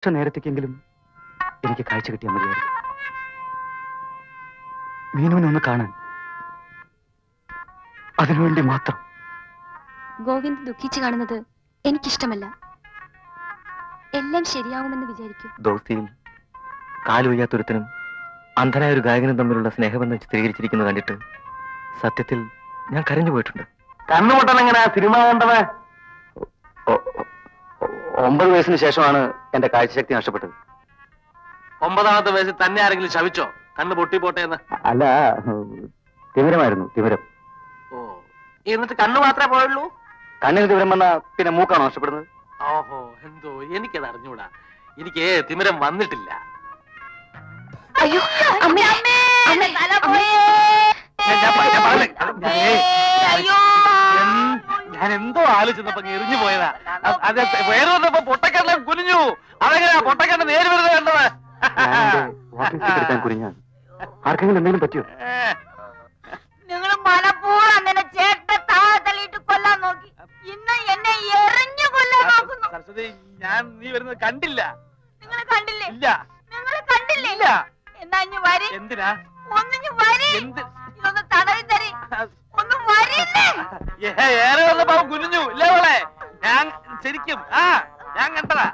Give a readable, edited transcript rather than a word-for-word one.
നേരത്തേക്കെങ്കിലും എനിക്ക് കാഴ്ച കിട്ടിയാൽ മതിയായിരുന്നു. മീനുവിനെ ഒന്ന് കാണാൻ, അതിനുവേണ്ടി മാത്രം. ഗോവിന്ദ് ദുഃഖിച്ചു കാണുന്നത് എനിക്കിഷ്ടമല്ല. എല്ലാം ശരിയാവുമെന്ന് വിചാരിക്കും. ദോസ്തിയിൽ കാലുവയ്യാത്തൊരുത്തനും അന്ധനായ ഒരു ഗായകനും തമ്മിലുള്ള സ്നേഹബന്ധം ചിത്രീകരിച്ചിരിക്കുന്നത് കണ്ടിട്ട് സത്യത്തിൽ ഞാൻ കരഞ്ഞു പോയിട്ടുണ്ട്. കണ്ണുമുട്ടൻ എങ്ങനെ സിനിമ കണ്ടത്? 9 വയസ്സിന് ശേഷമാണ് എന്റെ കാഴ്ചശക്തി നഷ്ടപ്പെട്ടത്. 9ാമത്തെ വയസ്സിൽ തന്നെ ആരെങ്കിലും ശവിച്ചോ കണ്ണ് പൊട്ടിപ്പോട്ടെ എന്ന്? അല്ല, തിമിരമായിരുന്നു, തിമിരം. ഓ, എന്നിട്ട് കണ്ണ് മാത്രമേ പോയുള്ളൂ? കണ്ണിന് തിമിരം വന്നാ പിന്നെ മൂക്കാണോ നഷ്ടപ്പെടുന്നത്? ഓഹോ, എന്തോ എനിക്കത് അറിഞ്ഞൂടാ. എനിക്ക് തിമിരം വന്നിട്ടില്ല. അയ്യോ അമ്മേ, ഞാൻ എന്തോ ആലോചിച്ചപ്പോ എറിഞ്ഞു പോയതാ. അത് വേറെ വന്നപ്പോ പൊട്ടക്കണ്ണ കുനിഞ്ഞു. അതെങ്ങനെയാ പൊട്ടക്കണ്ണ നേര് വരുന്നത് കണ്ടത്? കുനിഞ്ഞാൽ ആർക്കെങ്കിലും എന്തെങ്കിലും പറ്റിയോ? നിങ്ങൾ മനപ്പൂർവ്വം നിന്നെ ചേട്ട താഴെ തള്ളിയിട്ട് കൊല്ലാൻ നോക്കി. ഇന്ന് എന്നെ എറിഞ്ഞു കൊല്ലാൻ നോക്കുന്നു. സരസ്വതി, ഞാൻ നീ വരുന്നത് കണ്ടില്ല. നിങ്ങൾ കണ്ടില്ലേ? ഇല്ല. നിങ്ങൾ കണ്ടില്ലേ? ഇല്ല. എന്നാ ഇഞ്ഞു വരി. എന്തിനാ? ഒന്നിഞ്ഞു വരി. ഇതൊന്ന് തടവി തരി. ഒന്നും വരില്ലേ? ഏറെ വന്നപ്പോ കുനിഞ്ഞു ഇല്ലേ മോളെ? ഞാൻ ശരിക്കും ഞാൻ കണ്ടതാ.